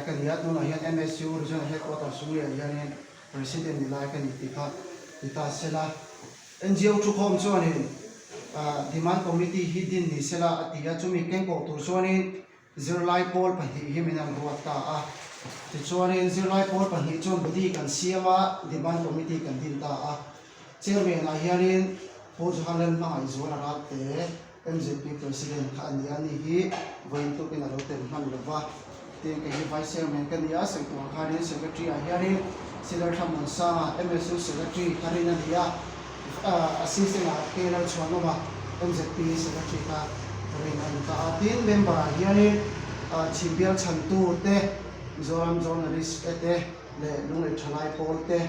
kan ya tu na hian MSU regional headquarters sung le hian president ni lai kan ita sela NGO chu khom chuanin demand committee hidin ni sela atia chumi kengko tur chuanin zirlai pol pahi himinan ruata a ti chuanin zirlai pol pahi chon budi kan siama demand committee kan din ta a chairman a hianin Poj Halal ma izona rate MJP president kha ani hi voin to pin alote man lova te ke hi vice chairman kan ya sektor khani secretary a hianin silar thamon sa MSU secretary karina dia assistant general chwanoma MJP secretary ka karina ta tin member hianin chimbial chantu te zoram journalist te le lungai thalai pol te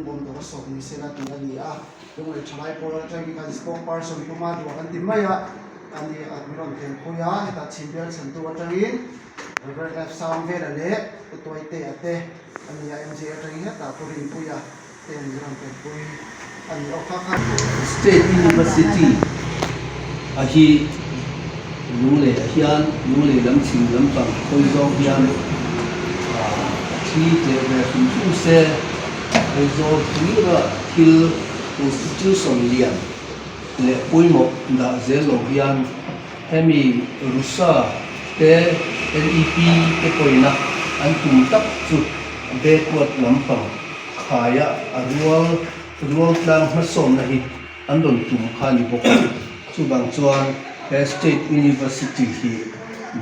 bom do so ni sela ti ali a lungai thalai pol ta ki ka spokesperson kuma do kan timaya ani admiral ken khoya ta chimbial chantu atangin river f sound ve le toi te ate ani ya mj atangin ta turin puya te admiral ken pui ani okha State University ahi nule hian nule lam ching lam pang khoi zo hian thi te ve fu se khoi zo thira thil constitution lian le poimo da zelo hian hemi rusa te NEP te poina an tum tak chu backward lampang khaya rual tlang hasom na hi an don tum khani boka chu bang chuan State University hi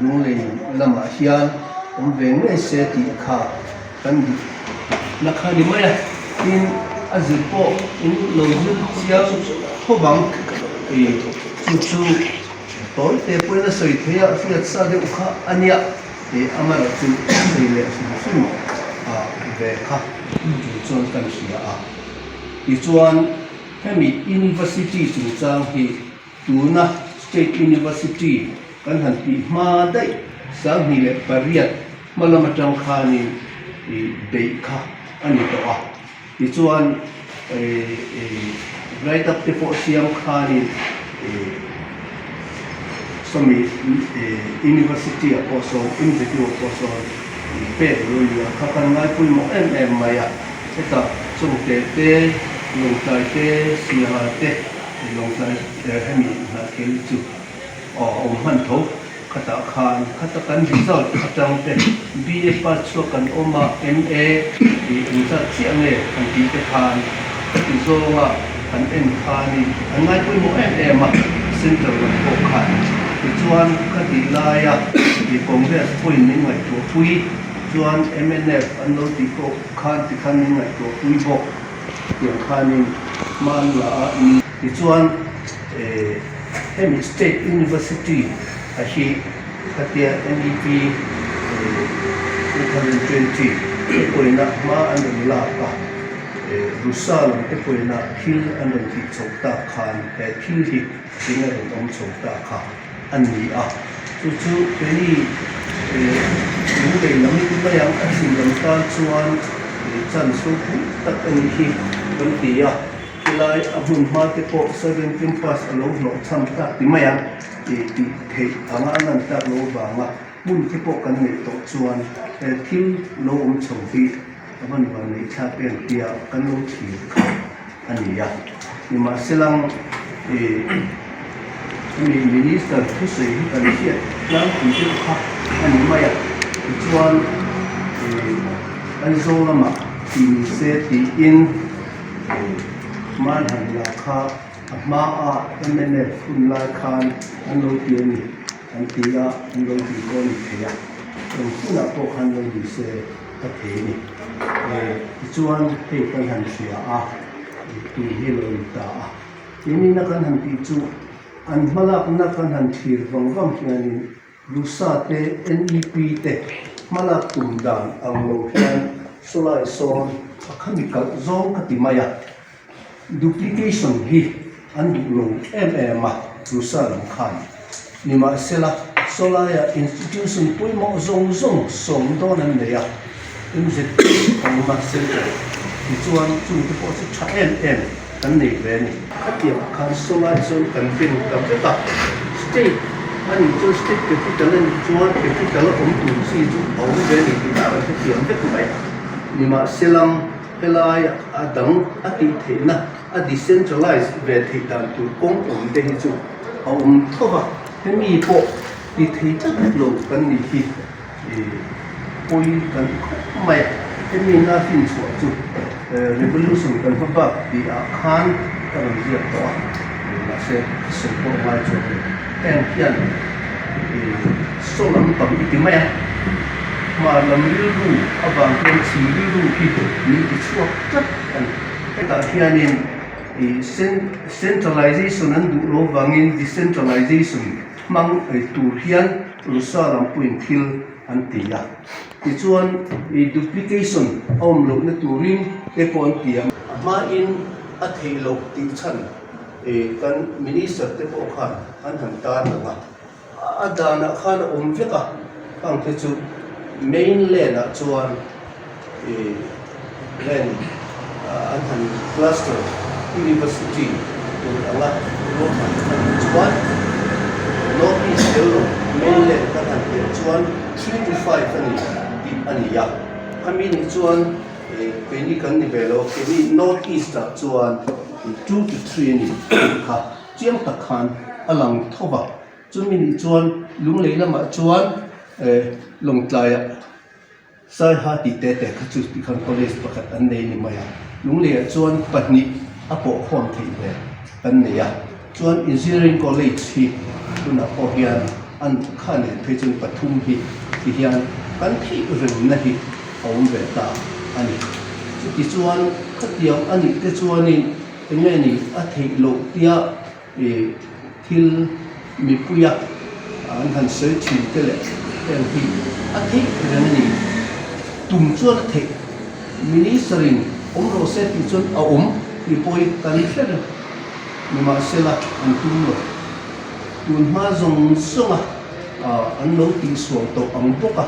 nule lama hian veng se ti kha kan di na khani maya in azipo in lojin chiang hobang chu toy te poina soi theya fiat sa de ukha ania te amara chu seile su ve kha chuan kan sia a i chuan hemi university chu chang hi tuna State University kan han pi ma dai sang ni le pariat malama tang khani dei kha ani to a i chuan right up te for siam khani somi university also individual also pe roya khakan ngai pui mo maya eta chung te long tai te sia te long tai hemi na kel chu om han tho khata khan khata kan result khatang te BA part so kan oma MA insa chiang le kan ti te khan ti zo wa kan en khani an ngai pui mo ma center ko khan ti chuan khati laya ti congress point ni ngai to pui chuan MNF an lo ti ko khan ti khan ni ngai to pui bo tiang khanin man la ni ti chuan hemi State University ahi katia NEP 2020 poina ma an la ka rusal te poina hil an ti chokta khan thil hi tinga rom chokta kha ani a chu peli nu le lam ma yang asin lam ta chuan chan su tak ani hi ban ti a lai abun ma te po 17 plus alo lo cham ta ti ma yang ti the anga nan ta lo ba ma mun te po kan nei to chuan thil lo chong ti aban ba nei tha pen tia kan lo thi kha ani ya ni ma selang mi minister thu sei kan sia lang ti te kha ani ma ya chuan an zo lama ti se ti in man han la kha ma a MNF un la khan an lo ti ni an ti ya an lo ti ko ni theya en suna ko khan lo di se ta the ni chuan te kan han sia a ti hi lo ta a ini na kan han ti chu an malak na kan han thir wang hianin rusa te NEP te malak tum dan ang lo hian solai son akhani ka zong ka ti maya duplication hi an lo ma rusa lam khan nima sela solaya institution pui mo zong som don an leya inje ang ma center chuan chu te po cha kan nei ve ni khatia khan solai son kan bin ka ta state anh cho state capital anh cho capital ông tu si tu ông về đi thì đã phải tiền hết vậy nhưng mà Selam helai adang ati thế na decentralized về thì đàn tu công ông đây chu ông thova thế mi bộ thì thấy chắc lâu cần đi thì ôi cần mày thế mi na phim số chu revolution cần pháp bạc thì khan cần gì đó là sẽ support mai cho em hiện số lượng tầm ít mấy mà làm lưu đủ ở bằng cái chỉ lưu đủ thì những cái số rất anh tại hiện nên centralization anh đủ lo vangin decentralization mang tu hiện rồi sao làm point thill anh tía thì chuan duplication om lo na turin cái point tía mà in ở thế lo tin chân kan minister te ko khan an han ta na adana khan veka ang te chu mainland a chuan len an han cluster university to anga lo han chuan north east hello mainland kan han te chuan 3 to 5 ani ya kami ni chuan peni kan ni belo peni north east a chuan 2 to 3 ni kha chiang ta khan alang thova chumi ni chuan lung leila ma chuan long tlaya sai ha ti te te kha chu ti khan college pakhat an nei ni maya lung le chuan patni apo khom thei ve an nei ya chuan engineering college hi tuna po hian an khan ne thei chung pathum hi ti hian kan thi ren na hi awm ve ta ani ti chuan khatiam ani te chuan ni nghe ni a thei lo tia thil mi puya an han sei thi te le ten hi a thei ren ni tum chuan a thei ministerin ro se ti chuan a ni poi kan thler ni ma sela an tum lo tun ma zong songa an lo ti so to ang boka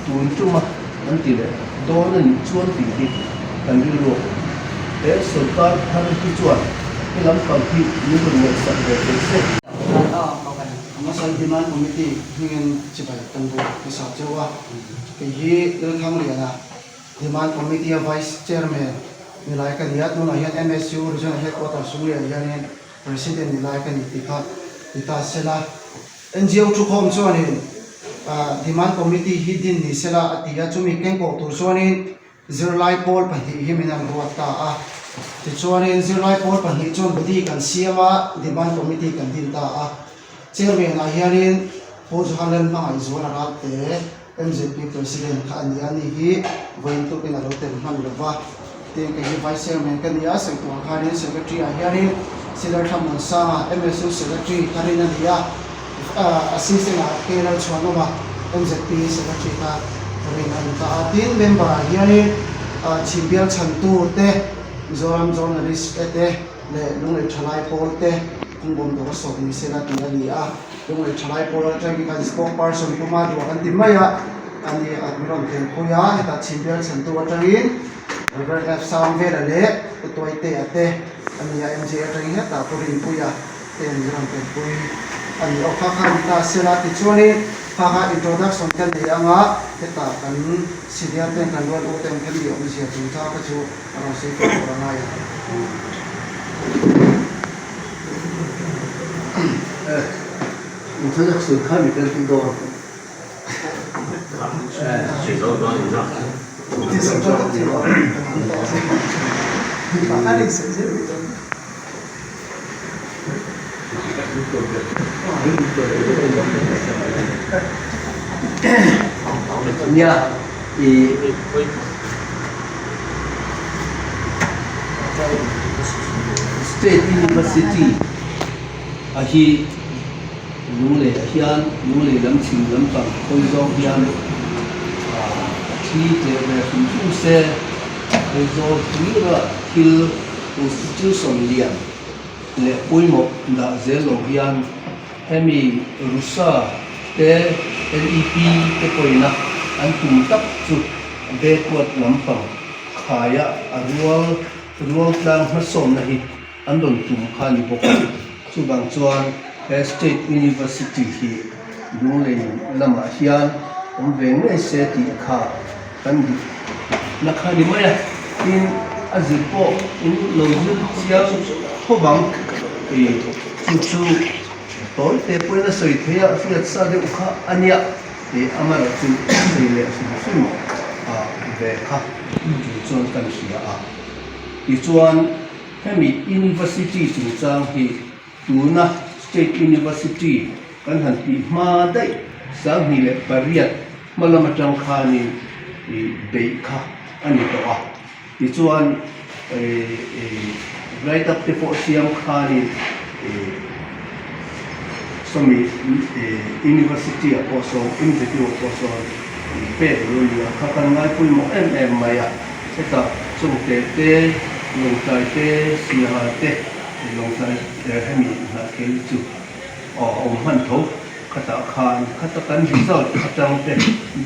tun chuma an ti le don ni chuan ti hi kan ri ro सरकार हर किचुआ इलाम कंपनी निबुल में सब से muscle demand committee हिंगन चिबाय तंबो पिसा जवा के ये रखाम लेना डिमांड कमिटी वाइस चेयरमैन मिलाय का दिया तो ना एमएसयू रीजनल हेडक्वार्टर सुले यानी प्रेसिडेंट मिलाय का नीतिका इता सेला एनजीओ चुखोम सोनी डिमांड कमिटी हिदिन नि सेला अतिया चुमी केंको तुरसोनी zero light pole pahi himinang ruata a ti chuanin zero light pole pahi chon budi kan siama demand committee kan din ta a chairman a hianin ho johanan ma izona rate MJP president kha ani hi voin to pina roten han lova te ke hi vice chairman kan ya sangtu khanin secretary a hianin sila thamon sa MSU secretary karin dia assistant a kenal chwanoma MJP secretary ka ringan ta tin member hiani chimbial chantu te zoram journalist te le lungai thalai pol te kungbom do so ni sela ti ani a lungai thalai pol atang ka spokesperson kuma do kan timaya ani admiral ken khoya ta chimbial chantu atangin river f sound ve le utoi te ate ani ya mj atang he ta purin puya te niram ken pui ani okha khan ta sela ti choni kha introduction kan de anga eta kan senior ten kan ro o ten kan di office chu ta ka chu aro se ko ranga ya introduction kha mi kan do水手装你上。这是做的这个把他的神仙给做 ya State University ahi lule hian lule lam ching lam pang khoi zong hian thi te ve fun fu se khoi zo tira thil constitution lian le poimo da zelo hian hemi rusa te NEP te koina an tum tak chu backward lampang khaya rual tlang ha som na hi an don tum khani bok chu bang chuan State University hi lung lei lama hian ve nge se ti kha kan di na kha ni mai in azipo in lo zu chiang ho bang chu tol te poi na soi thea fiat sa de ukha ania e amara chu sei le su về kha chuan kan sia ti chuan hemi university chung chang hi tuna state university kan han ti ma dai sang hi le pariat malama tang khani be kha ani to ti chuan right up te po siam khani somi university also institute also pe lo ya kha kan ngai pui mo maya seta chung te long tai te sia ha te long tai hemi na ke chu om han tho khata khan khata kan result khatang te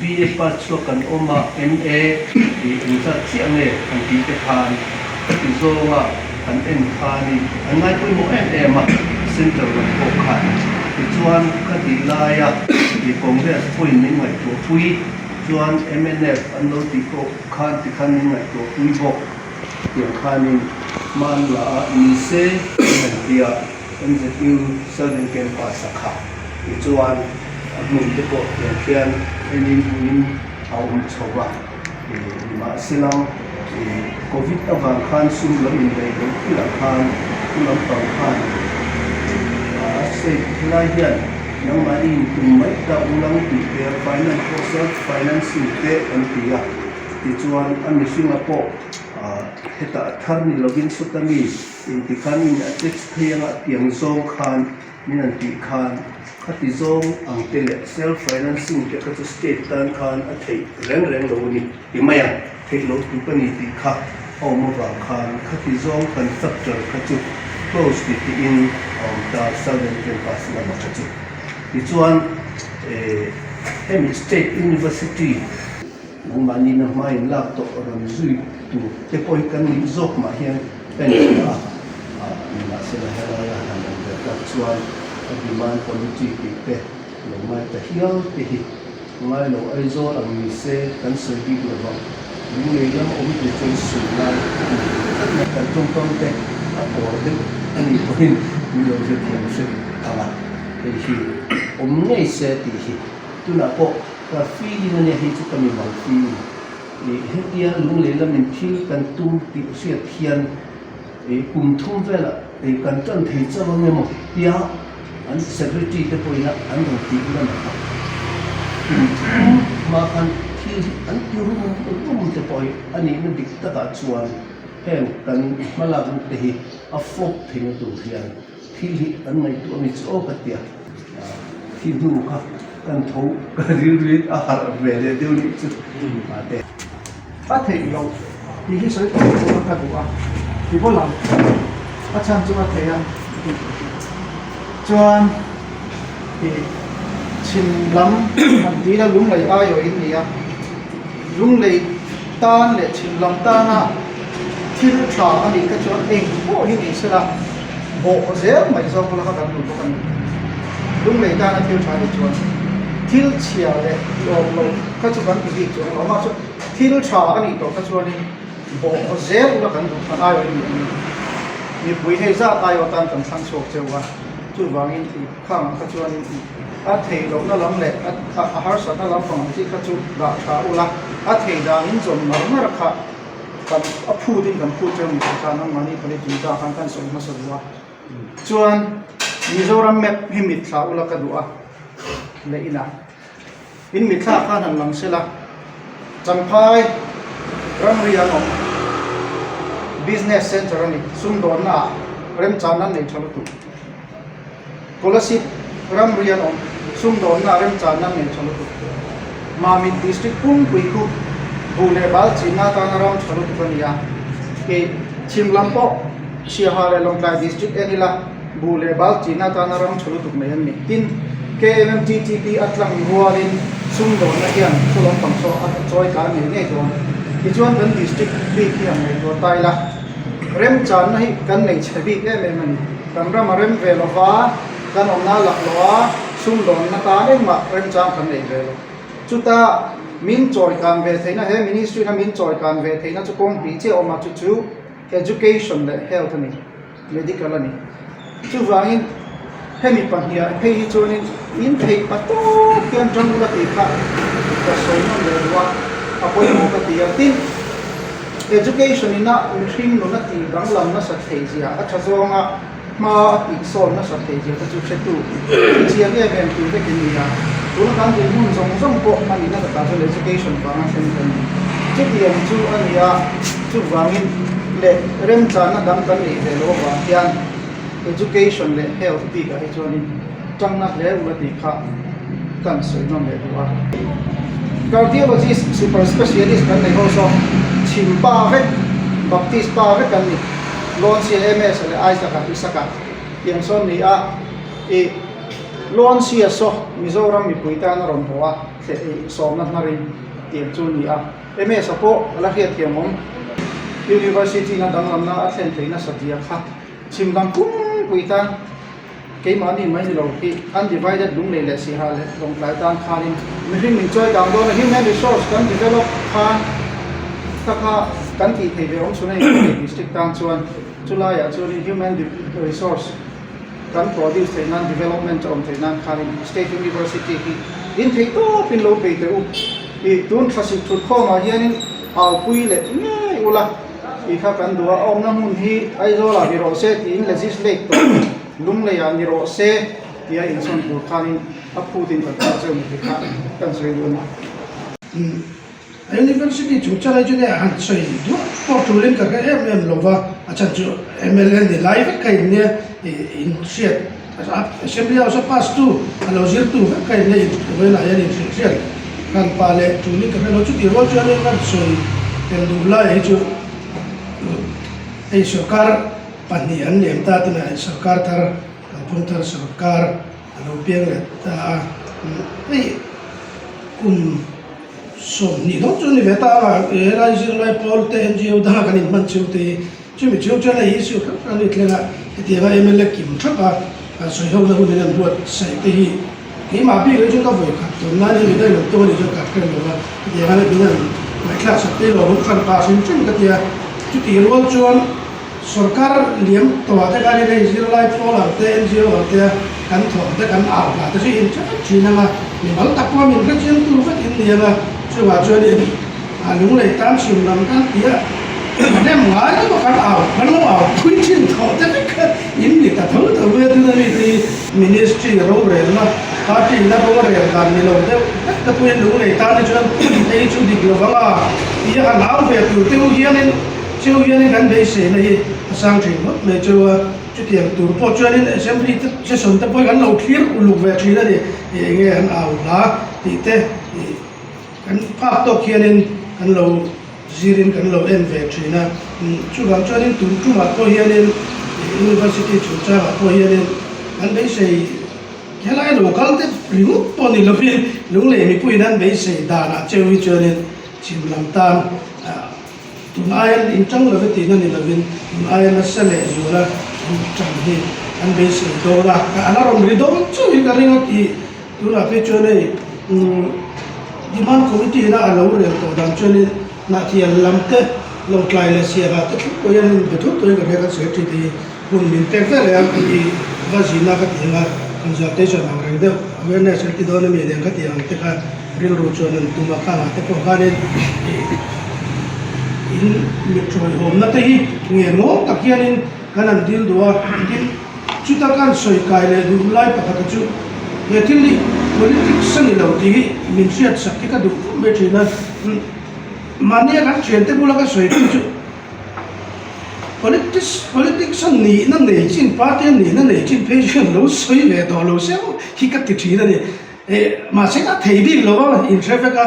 BA pa chu kan oma MA in sa chiang kan ti te khan ti zo nga kan en khani an ngai pui mo ma center ko khan ti chuan khati la ya ti congress point ni ngai to pui chuan MNF an lo ti ko khan ti khan ni ngai to pui bok tiang khanin man la ni se an dia an ze tu southern campus sakha ti chuan mun te ko tiang khian enin buin au chowa ma silang covid awang khan sum lo in dei lo ila khan ulam pang khan se lai hian nang ma in tum mai ta ulang ti te finance self financing te an tia ti chuan an mi singa po heta tharni login sutami in ti khanin a text thayanga tiang zong khan minan ti khan khati zong ang tele self financing te ka state tan khan a thei reng lo ni ti maya thei lo tu pani ti kha awma wa khan khati zong kan structure ka chu close ti in the southern campus la ma chu ti chuan hemi state university nang mani na mai lak to ram zui tu te poi kan ni zok ma hian pen na se la hala ya han da chuan demand committee te lo mai ta hial te hi ngai lo ai zo ang ni se kan se bi lo ba ni le lam om te choi su lai na kan tong tong te a por de ani poin ni lo je tiang se ala te hi om nei se ti hi tu na po ka feeling ne hi chu kami mal feeling hetia lung le lam in thil kan tum ti sia thian kum thum vela kan tan thei chawang emo tia an secretary te poina an ro ti na ma kan thil an ti rum te poi ani na dik ta ka chuan heng kan malak te hi a flop thing tu hian thil hi an ngai tu ami chu ka tia thi du kha kan tho ka ri a har ve le deu ni chu ma te a thei lo ti hi soi ko ka du a ti bo lam a chan chu a thei a chuan ti chin lam an ti la lung lai a yo in ni a lung lai tan le chin lam ta na thil tha ani ka chuan eng bo hi ni sala bo zel mai zo ko la ka kan lu ko kan lung lai ta na thil tha ni chuan thil chia le lo ka chu kan ti chu lo ma chu thil tha ani to ka chuan ni bo zel la kan du kan ayo ni pui hei za ayo tan kan sang chok chewa chu wangin ti khang ka chuan ni a thei lo na lam le a har sa na lam pang ti ka chu da tha ula a thei da in zom mar mar kha kan a phu din kan phu cheu ni ka nang mani pali tin da kan so ma so wa chuan Mizoram map hi mit thla ula ka du'a le ina in mit thla khan han lang sela champhai ramrian om business center ani sumdon na rem chanan nei thalo tu scholarship ramrian om sumdon na rem chanan nei thalo tu mamin district pung pui ku bule bal china ta na ram thalo tu kania ke chimlampo siahare longkai district enila bule bal china ta na ram thalo tu mai an tin KMMTTP atlang hualin sumdon na hian thulong pangso at choi ka ni nei don ti chuan kan district bi hian nei do taila rem chan na hi kan nei chebi em mani kan ram rem velova kan omna lakloa sung don na ta ne ma rem chang kan nei ve chu ta min choi kan ve theina he ministry na min choi kan ve theina chu kong pi che oma chu education le health ni medical ani chu wangin hemi pahia hei chuanin in thei pato kian tang la ti kha ka soina le wa apoi mo ka ti tin education ina uthing no na ti dang lam na sa thei zia a tha zonga ma ti so na sa thei zia ta chu che tu chia nge ben tu te kin ya tu kan ti mun zong zong ko ani na ta so education ba na sen kan chu ti ang chu ania chu wangin le rem cha na dam kan ni le lo wa hian education le health ti ka hi chuanin tang na le u ti kha kan soi nom le wa cardiologist super specialist kan nei ho so chim pa ve baptist pa ve kan ni lon si ms le isaka isaka yang son ni a e lon si so mizoram mi puita na ron hoa se som na na rin tiang chu ni a ms po la hiat hiamom university na danglam na athen theina satia kha chimdam pum puita ke mani mai lo ki undivided lung le le si ha le long lai tan khanin mi ring min choi dang do na human resource kan develop khan taka kan ti thei ve ong sunai district tang chuan chulai ya chuan human resource kan produce thei nan development om thei nan khanin state university ki in thei to pin lo pe te u i tun thasi thut kho ma hianin au pui le ngai ula i kha kan dua om na mun hi ai zo la bi ro se ti in legislate to lung le ya ni ro se ya in son pu khanin apu tin ta cheu mi kha kan soi lu university chung chala ju ne han soi du po tulen ka em lova acha chu mln de live kai ne in shit assembly also pass tu alo zir tu kai ne we na ya ni shit kan pale tulen ka lo chu ti ro chu ne kan soi ken du la e chu ei sarkar pani an nem ta tu na sarkar thar computer sarkar alo piang le ta ei kum so ni do chu ni veta ma era zir lai pol te ngo da kan in man chu te chu mi chu cha lai su ka ni tlenga ti ga ml kim thapa so ho na hu ni nan buat sai te hi ke ma bi le chu ka voi ka to na ni da lo to ni chu ka ka lo ba ti ga le bi nan ma class te lo hu kan pa sin chen ka ti chu ti ro chuan sarkar liam to ta ga ni zir lai pol te ngo te kan tho te kan au la te in cha chi na ma ni mal ta ko min ka chen tu fa in ni ma cho vào cho đi lúng này tam xỉu làm các tía đem ngái cái một cái ảo nó ảo quy trình thọ thế cái những người ta thấu thấu về từ đây thì ministry rồi rồi mà party là bao rồi làm gì đâu thế cái quyền lúng này ta nên cho đây chú đi kiểu vắng à tía hàng ảo về từ tiêu hiền nên gần đây sẽ này sang trình mất này cho tiền từ bộ cho nên assembly sẽ sống tập với gắn đầu thiết lục về trí là để nghe hàng ảo lá thì thế kan pa to khianin kan lo zirin kan lo en ve thina chu gam chanin tu tu ma to hianin university chu cha to hianin kan bei sei helai local te rimu to ni lovin lung le mi pui nan bei sei da na chewi chanin chim lam tan tu ayan in chang lo ti na ni lovin ayan na sale zula chang hi kan bei sei do la ana rom ri do chu hi ka ringa ti tu la pe chone demand committee na alo re to dam chone na ti lam te lo klai le sia ga te ko yan be to to ga ka se ti ti hun min te fe le am ti ga jina ka ti nga consultation ang re de awareness ti do na mi de ka ti ang te ka real ro chone tu ma ka na te ko ga ne in metro home na te hi nge no ka kianin kanan dil do din chu ta kan soi kai le du lai pa ka chu ye til ni politics ni lo ti min siat sak ki ka du me china mania kan chen te bula ka soi chu politics ni na nei chin party ni na nei chin patient lo soi ve do lo se hi ka ti thi na ni ma se ka thei bi lo ba in traffic ka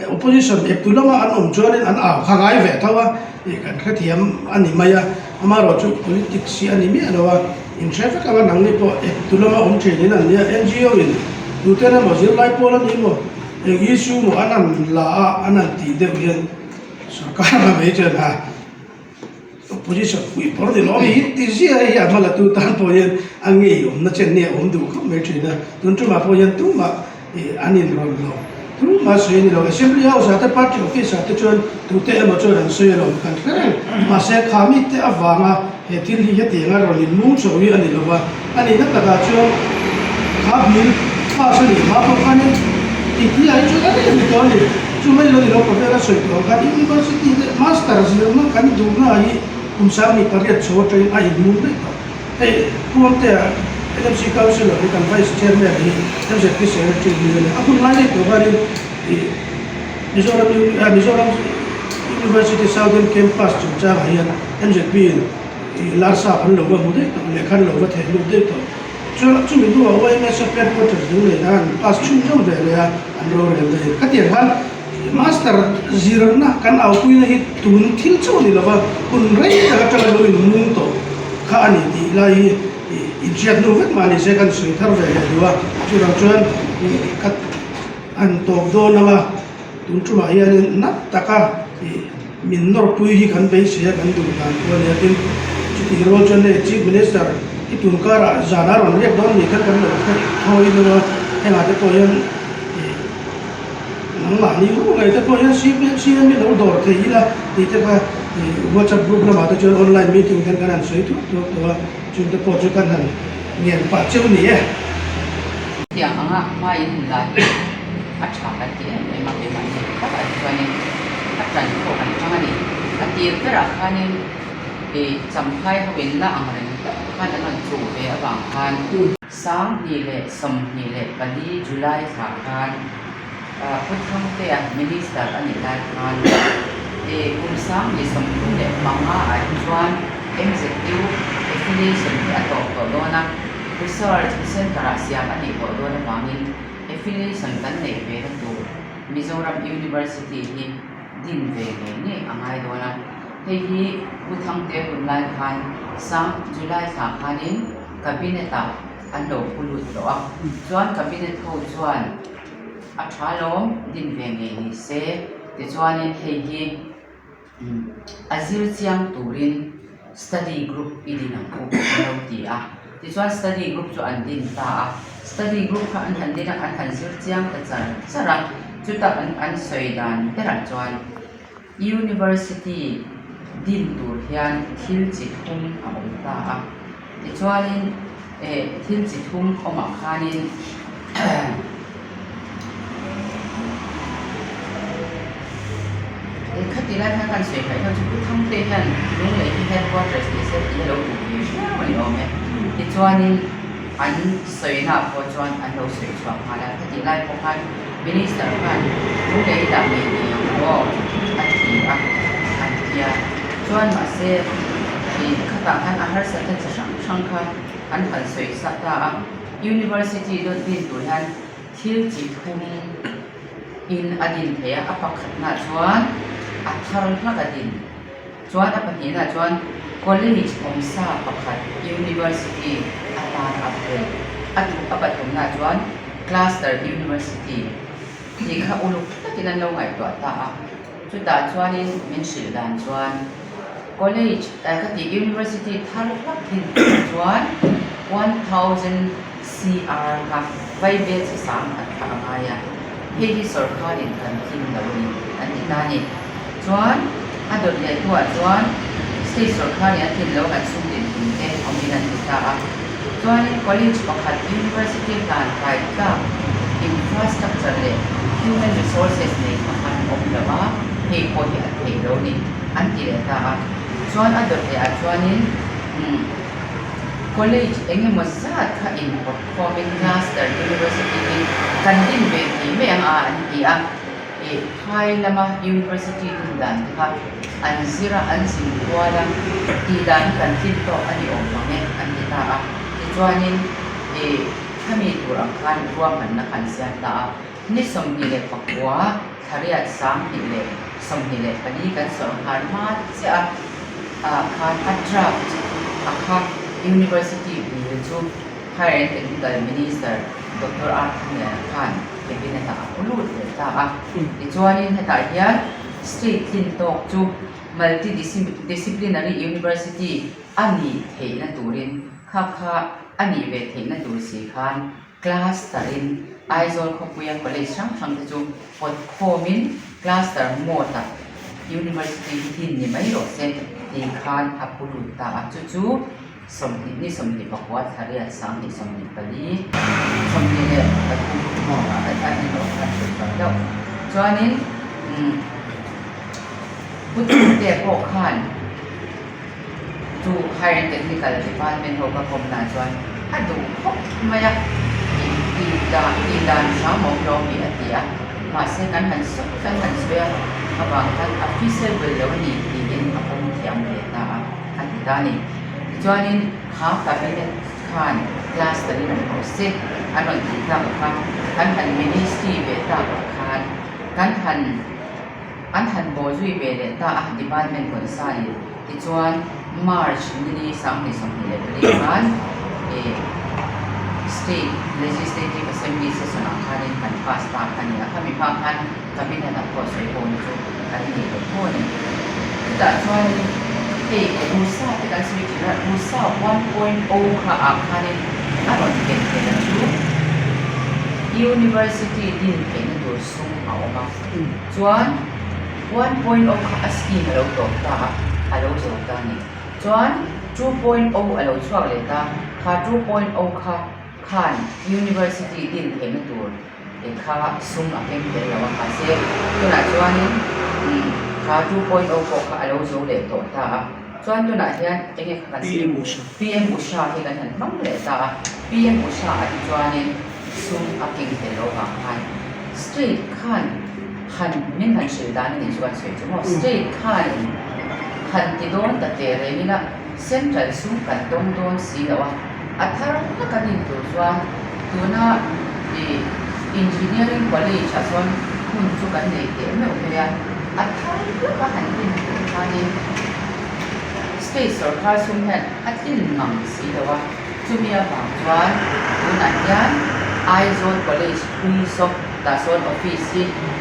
opposition e pulama an om chuan an a khangai ve thawa e kan kha thiam ani maya amaro chu politics si ani mi alowa in traffic ka nang ni po e tulama om thei ni na ni ngo in Lieutenant Mazir Lai Polan imo yang isu mo anan la anan ti de yan sarkar na medyo na position kui por de lo hi ti sia hi amala tu tan po yen angi na chen ne du ko me thina tun tu ma po yen tu ma anin ro lo tu ma se ni lo assembly house ata party office ata chon tu te ma chon an se lo kan ma se khami te awanga he til hi he te nga ro lin mu so hi ani lo wa ani na ta ga chon kha bil kha se ni ma po kan ti ti ai chu ga ni to ni chu mai lo ni lo ko vera so to ga university master se no kan du na hi sam ni pariat so train ai mu de ei puam te LMC council ni kan vice chairman ni MZP secretary ni le apun lai to ga ni Mizoram University Southern Campus chu cha ga yan MZP larsa an lo ba mu de le khan lo ba the lu de to chu mi du wa ma sa per quarters du le dan pas chu jom de le an ro re de ka ti han master zero na kan au pui na hi tun thil chu ni lawa kun rei ta ka lo in mu to kha ani ti lai in chat no vet ma ni se kan sui thar ve ya duwa chu rang chuan kat an to do na ma tun chu ma ya na ta ka min nor pui hi kan be se kan du kan ko ne tin chu ti ro chuan ne chief minister ki tun ka ra jana ron rek don ni kan kan lo ka thoi no he ma te ko yan mà nếu người ta có những CM nó đổ thì là thì ta có WhatsApp group là mà ta chơi online meeting kan kan soi tu chúng ta có cho kan han nghiền bát châu ni à tiếng Anh mai in lại ắt chả cái tiếng em mà cái này các bạn cho nên các bạn có bạn cho nên cái tiếng cái là cái nên thì chấm khai họ bên là anh này cái đó là chủ về bằng khan sáng đi lệ sầm đi lệ và đi July tháng khanพุทธังเตะมินิสเตอร์อันนี้ได้ทานคุณสามมีสมดุลเด็กบางอาจชวนMZQ affiliation ที่อัตโตโดนะ research center อาเซียอันนี้ตัวโดนะบางอิน affiliation กันในเวทตัว Mizoram University ที่ดินเวทนี่อันไหนโดนะที่พุทธังเตะคุณไล่ทาน3 July สามพันนี้กับบินเนตอันโดคุณรู้ตัวชวนกับบินเนตเขาชวนอัฐาลมดินเวงเองเสติจวนเฮยีอาซิลเซียงตูริน study group อีดินังคูเราตีอ่ะติจวน study group จวนดินตา study group ค่ะอันดินอันซิลเซียงแต่จะสระจุดตัอันสวยดันแต่ละจวน university ดินตูเฮียนทิลจิตุมอมตาติจวนทิลจิตุมอมคานินคัดดีไล่ทางการสวยไปเขาจะพูดทั้งเตี้ยนลุงเลยที่ headquarters ที่เซตที่เราถูกยืมไม่รู้ไหมที่จวนนี้อันสวยนะพอจวนอันเราสวยชอบมาแล้วคัดดีไล่พวกเขาบินิสต์กันลุงเลยดับเลยเนี่ยก็อันที่อันที่จวนมาเซที่ข้าต่างกันอาหารเสร็จจะช่างค่ะอันสวยสักตา University โดนบินตัวนั้นที่จิตคุ้มอินอดินเทียอภักขัดนาจวนอัฐารณกดินจวนอภัยนาจวน College องศาปักขัด University อัตราอัพเกรดอัตุอภัยนาจวน Cluster University ที่ข้าอุลุกที่นั่นเราไงตัวตาจุดตาจวนนี้มินสิลดานจวน College ก็ที่ University ทารุณกินจวน 1000 CR ค่ะไว้เบสสามอัตราอะไรเฮดิสอร์คารินกันทีมดาวนี้อันนี้นั่นนี่จวนอันเดียวใหญ่ตัวจวนสเตทสอร์คารินทีมเรากันสุ่มดินคุณเอ๋อมีนันติตาจวนนี่ college ปักขัด university การไกด์กับ infrastructure เลย human resources ในทางองค์เดียวเฮโคที่อันเฮโรนี่อันที่เดียวตาจวนอันเดียวใหญ่จวนนี่college เองมันสัตว์ค่ะ in performing master university กันดินเวทีไม่ยังอันที่ไทยละมา university ดินดันค่ะอันซิระอันสิงห์วาระที่ดันกันดินโตอันนี้ออกมาเนี่ยอันที่ตาที่จวนนี้ถ้ามีตัวอังคารรวมกันนักอันเสียตานี่สมหิเลปักว่าทาริยัดสามหิเลสมหิเลปนี้กันสองคารมาเสียคารอัตราอาคาร University มีจุด Higher Technical Minister Dr. Arthur Khan เป็นวินาทีอุลุดเลยตาที่จวนนี้ให้ตาเฮีย Street ทินโตกจุ multidisciplinary university อันนี้เทนตูรินข้าอันนี้เวเทนตูสีคันคลาสตารินไอโซลขบุยคอลเลจช่างจูปดโคมินคลาสตาร์โมตา university ที่นี่ไม่รู้เส้นที่คันฮับปุรุตาจูสมนินี่สมนิปกวัดทารียสังนิสมนิปลีสมนิเนี่ยตะกุมองอันนี้เราการศึกษาแล้วจวนนี้พุทธเจ้าพ่อขันจูไฮเอ็นเทคนิคอลดีพาร์ตเมนต์ของกรมนาจวนอันดูพบมาอยากอีดานสาวมองเรามีอันเดียมาเส้นกันหันสุดกันหันเสียระหว่างกันอภิเษกเบลล์นี่ที่เป็นอภรรยาเมตตาอันที่ด้านนี้จวนนี้ข้าวกับเป็นขันคลาสตอรี่มันโปรเซสอันนั้นที่ทำครับกันหันมินิสทรีเบต้าขันกันหันอันทันโบจุยเบเลต้าดีพาร์ตเมนต์คนสายที่ชวนมาร์ชนี่สังนิสมนิเลเรียนstate legislative assembly เสนอการเรียนการพาสต้าการเนี่ยถ้ามีภาพนั้นจะเป็นระดับข้อสวยโอนจุการเรียนกับพวกนี้แต่ชวนรูซ่าเป็นการสวิตช์นะรูซ่า 1.0 ค่ะอาคารนี้อันนั้นเป็นจู university ดินเป็นตัวสูงเอามาชวน 1.0 ค่ะสกีมาเราตัวตาเราจะตานี่ชวน 2.0 เราช่วยเลยตาค่ะ 2.0 ค่ะขัน university ดินเป็นตัวค่ะสูงอะไรเป็นเราว่าเสียตัวนั้นชวนนี้ค่ะ 2.0 ค่ะเราจะเลยตัวตาชวนตัวนั้นเนี่ยเองค่ะ PM อุชาที่กันเห็นมั่งเลยตา PM อุชาที่ชวนนี้สูงอะไรเป็นเราว่าขัน street ขันไม่ทันสื่อด้านนี้ชวนสื่อจุดว่า street ขันที่โดนตัดเตะเรื่องนี้ละเส้นใจสูงกันโดนสีแล้วว่าอัตรานักการินตัวชวนตัวน่ะengineering college ชวนคุณจุกันเลยเตะไม่โอเคอ่ะอัตราเยอะกว่าหันดินขันstate สภาสูงแห่งอัตราหนังสีแล้วว่าจุมีอะไรชวนตัวนั้นยัน iZone college คุยสอบแต่ส่วน office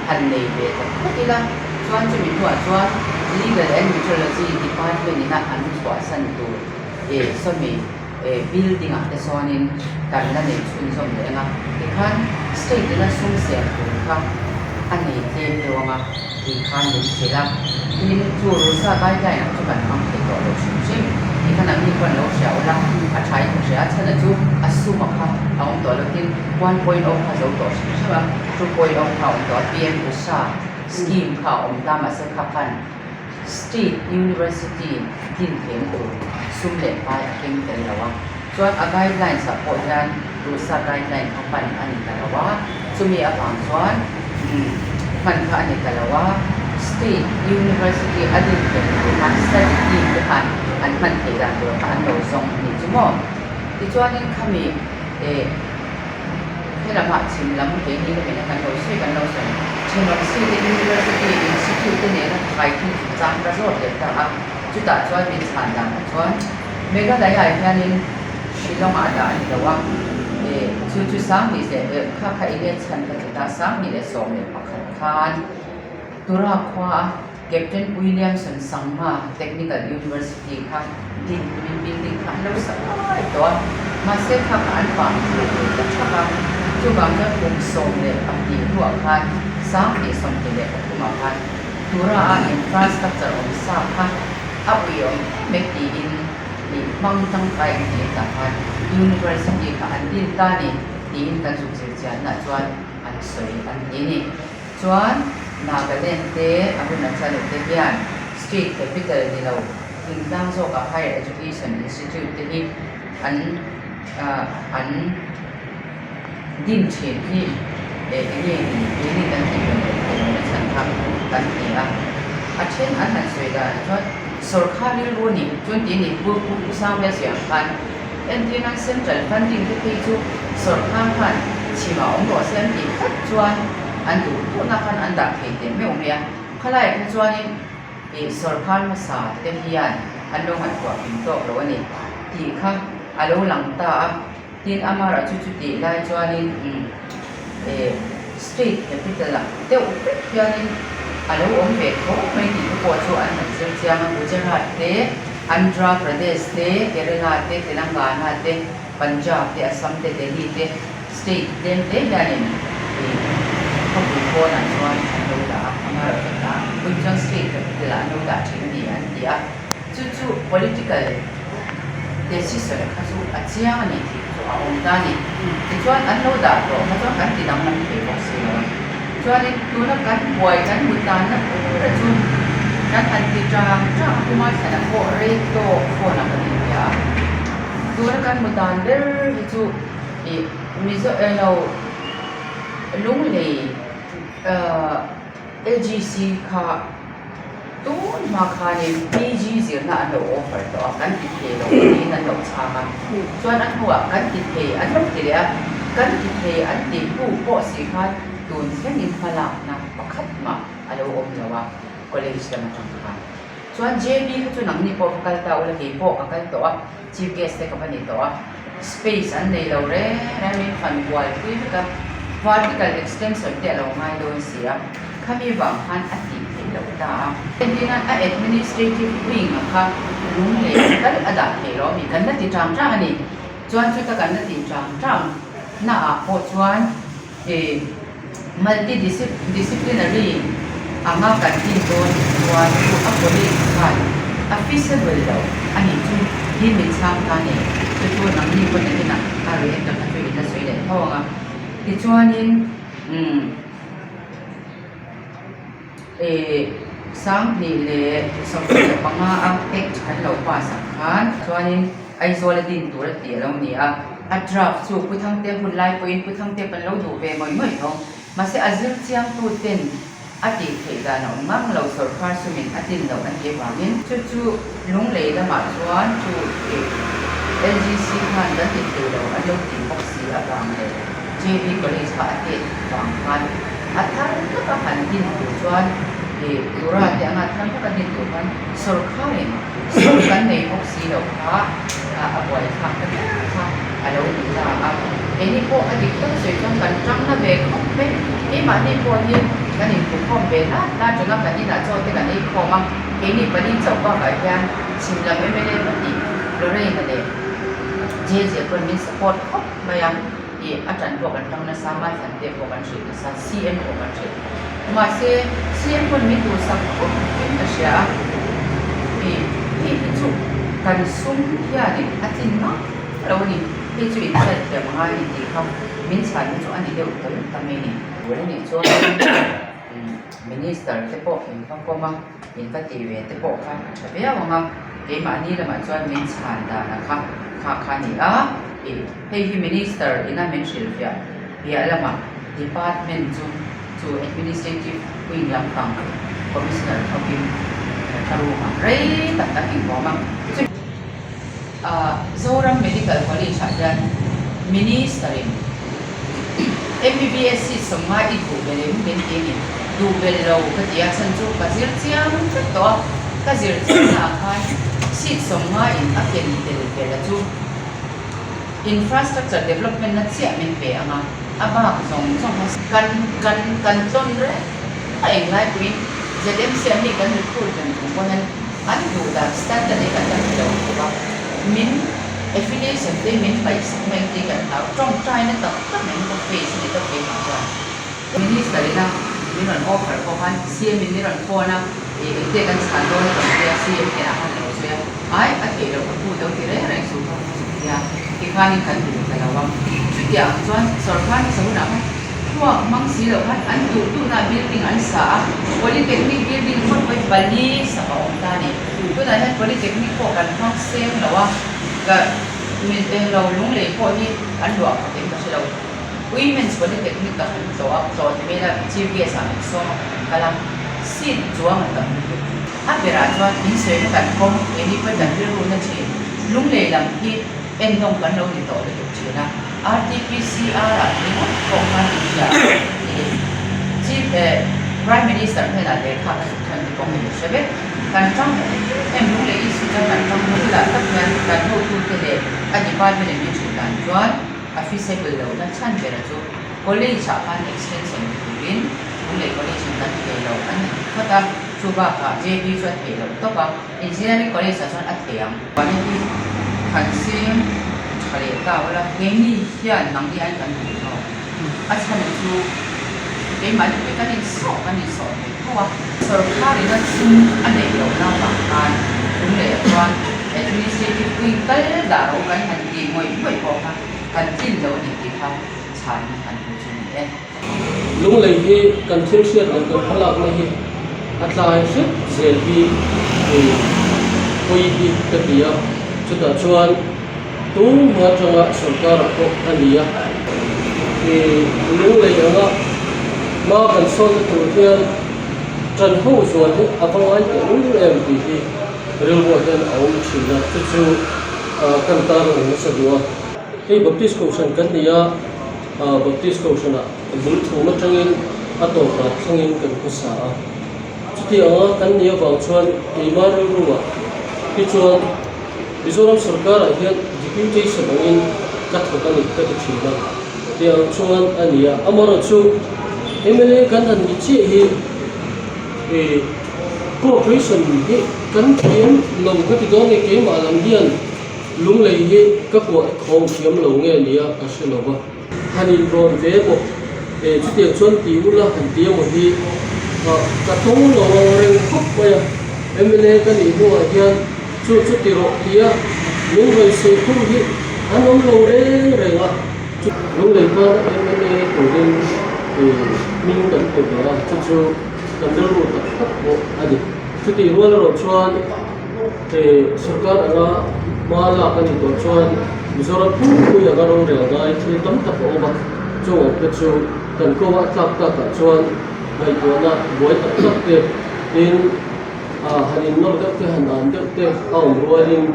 หันเลยเบสก็ที่ละชวนจุมีตัวชวน legal and metrology department นี่นะอันนี้ตัวสันตัวสมัยbuilding อ่ะแต่ส่วนนี้การนั่นเองส่วนสมัยนะที่ขัน state นี่นะสูงเสียตัวครับอันนี้เต็มตัวมาที่ขันนี่เสร็จแล้วที่จูรู้สึกได้ใจนะจุกันทำให้ตัวเราชุ่มชื่นที่ขณะนี้คนเราเสียเวลาอาใช้ของเสียฉันจะจูอัศมาค่ะเอาตัวเราที่ 1.0 ค่ะเราตัวใช่ไหม 2.0 ค่ะตัว PM อุตสาหสกีมค่ะอมตามมาเสกขัน State University ที่เขียนตัวสุ่มเล็กไปเก่งแต่ละว่าส่วนไกด์ไลน์สปอร์ตงานรู้สึกไกด์ไลน์ของปันอันนี้แต่ละว่าจะมีอะไรส่วนมันค่ะอันนี้แต่ละว่า State University อันนี้เป็นการสร้างทีมกันอันมันเกี่ยวกับตัวอันเราส่งนี่จุ่มที่ส่วนนี้เขามีให้เราผ่านชิมแล้วมันเป็นนี่ก็เป็นการเราช่วยกันเราส่งชิมเรา State University Institute เนี่ยนะใครที่จ้างประโยชน์เด็ดแต่จุดตัดส่วนเป็นสถานการณ์ส่วนเมกะได้ใหญ่แค่นี้ชิลล์มาได้แต่ว่าชุดสามนี่เสร็จข้าใครเรียนชั้นก็จะสามนี่เลยส่งเลยปักขันคานตัวรักว่าแคปเทนวิลเลียมสันสังมาเทคนิคอลยูนิเวอร์ซิตี้ค่ะดินบิลค่ะแล้วสักตัวมาเซ็ตค่ะอันฟังแต่ถ้าบางจุดบางจะคงส่งเลยอันนี้หัวค่ะสามนี่ส่งเลยปักขึ้นมาค่ะตัวรักอินฟราสตรักเจอร์ของสามค่ะอัพวิวเมกดีอินบางตั้งใจที่จะทำ University ค่ะอันดินตานี่ดินกันสุดเสียนะชวนอันสวยอันนี้นี่ชวนนาเกเลนเต้อันนั้นจะเลือกเทียน Street Capital นี่เราถึงตั้งโซกับ Higher Education Institute ที่อันดินเฉียนที่นี่กันที่เป็นสังคมกันที่อันเช่นอันนั้นสวยได้ชวนसरकारी लोनी जो दिनी बुक सामने से आसान antenna central funding के लिए जो सरकार खान चिमा उनको सेंटी जुआन अंदु तो ना खान अंदा खेते में उम्मीया खलाई के जुआनी सरकार में साथ के हियान अंदों में को पिंटो लोनी तीखा आलो लंगता तीन अमारा चुचुती लाई जुआनी स्ट्रीट कैपिटल ला ते ऊपर यानी alo om ve ko mai ni ko chu an man sir chiang Gujarat te Andhra Pradesh te Kerala te Telangana te Punjab te Assam te Delhi te state them te yanin ko ko na chuan an lo da amar ta Gujarat state te la no da thing ni an dia chu political decision ka su a chiang ani ti chu a om da ni ti chuan an lo da ro ma chuan kan ti dang man pe ko si lo chuan in tu na kan buai kan mutan na ra chu kan an ti trang kuma sana ko re to ko na kan ya tu na kan mutan der chu e mi zo lo lung le LGC kha tu ma kha ni PG zir na an lo offer to kan ti ke lo ni na lo cha ma chuan an huwa kan ti ke an lo ti le kan ti ke an ti pu po si kha tun sen in phala na pakhat ma alo om lawa college la ma tang kha chuan JB kha chu nang ni po kal ta ula ke po ka kal to a chief guest te ka pani to a space an nei lo re na min fan wal pui ka vertical extension te lo ngai do sia khami wang han ati ke lo ta endina a administrative wing kha lung le kal ada ke lo mi kan na ti tang tang ani chuan chu ta kan na ti tang tang na a po chuan multidisciplinary anga kan tin don chuan chu a police khan a feasible lo ani chu hi mi chang ka ne chu nang ni ko ne na a re ta ka chu ina soi le thawanga ti chuan in sang ni le software panga a tek chan lo pa sang khan chuan in aizola din tur ti lo ni a draft chu puthang te hun lai point puthang te pan lo du ve moi moi thong ma se azil chiang tu ten ati theda na mang lo sarkar sumin atin lo an ke wangin chu lung le la ma chuan chu LGC khan da ti tu lo an lo ti boxi a bang le JB college ha ati bang khan athar ka han tin tu chuan tura te anga than ka din tu kan sarkarin kan nei boxi lo kha a boy kha ka kha alo ni la a eni po adik ta se chang kan chang na ve khop pe e ma ni po ni kan ni ko be na na changa kan ni na cho te kan ni ko ma eni pani chau pa ka yan sim la me le ma ti lo re na de je ko min support khop ma ya e atan po kan tang na sama san te po kan shi sa CM po kan shi ma se CM ko mi tu sa ko a sha e chu kan sum ya ni atin na lo ni he chu in chat te ma ni ti kham min chan chu ani de utal ta me ni wala ni chu minister te po in pa ko ma in pa ti ve te po kha cha be ya ma e ma ni la ma chuan min chan da na kha ni a e he minister ina men shil ya ya la ma department chu administrative wing lam pang commissioner of him taru ma rei ta ki bo ma Zoram Medical College ada minister MBBS semua itu boleh mungkin du belo ketia senju kasir siang tu kasir siang akan sit semua in akan bela tu infrastructure development nak siap mempe anga apa song kan ton re ai lai kuin jadi siap ni kan recruit kan komponen ada tu dah standard ni kan dah tahu min affiliation they min by mai ti kan ta trong trai na ta ta men ko face ni ta pe ma cha minister na ni ron offer ko han CM ni ron ko na te kan san do na ya CM ke na han lo so ya ai a ke lo ko do ti re ra su ko ya ki khan ni kan du ka la wa chu ya chuan sarkar ni samu na ha huwa mang si lo han an du na building an sa polytechnic building ko ko bali sa ko ta ni tu na han polytechnic ko kan ha sem lo wa ka min lo lung le ko ni an do ka te ka se lo women's polytechnic ka han to up to me la GPS am so kala sin chuang ta a bera chuan in se ka kom any pa dan ru na chi lung le lam ki en dong kan lo ni to le chi na RT-PCR ni ko ma ni ya chief prime minister ne la le kha ka than ko me se be kan chang em lung le is ka kan chang ni la tak yan kan ho tu te le a department ni chu dan chuan feasible lo na chan bera chu college a kan extension in lung le college kan ke lo an kata coba ka JB suat helo to ba engineering college sa at kayang bani ki kansim khale ta wala hemi hian nang di an kan no at kan chu cái mà những cái đi sọ cái đi sọ thì thôi sở khá thì nó xin anh để hiểu nào bằng an đúng để quan administrative quy tế đã đâu cái hành gì mọi mọi khó khăn cần tin đâu thì kịp thời sản hành của chúng em lúc này thì cần thêm xuyên ở cần phát lạc này at lại rất dễ bị quy cái gì á chúng ta chọn tú mà trong ạ sản ca là có cái gì á thì lúc này đó mà cần so với tổ tiên trần hậu xuân thì avant anh cũng em thì real world then ông chỉ là chú cần ta rồi nó sẽ đùa cái baptist culture cần gì á baptist culture à bút thủ mất trong in tổ hợp trong in cần có xã chút thì ở cần nhiều vào chuan thì mà real world cái chuan ví dụ làm सरकार là hiện deputation ông in cắt vào cái này cái chỉ là thì ở chuan anh ấy à mà rồi chú MLA kan han gi chi hi cooperation hi kan thiam lom ka ti do nge ke ma lam hian lung lei hi ka ko khom thiam lo nge lia a se lo ba hani ron ve bo chu tiang chon ti ula han ti mo hi ka thong lo reng khop ba ya MLA kan ni bo hian chu ti ro tia lung lei se khu hi anom lo re nga lung lei ba MLA ko din mình cần phải là cho cần đưa một tập bộ anh chứ thì luôn là chuan thì सरकार là mà là cái gì đó chuan bây giờ là cũng bây giờ nó đều là thì tấm tập bộ mà cho cái chú cần có bắt tập cả chuan ngày đó là buổi tập tiền đến hành nó được cái hành động được cái ông rồi đến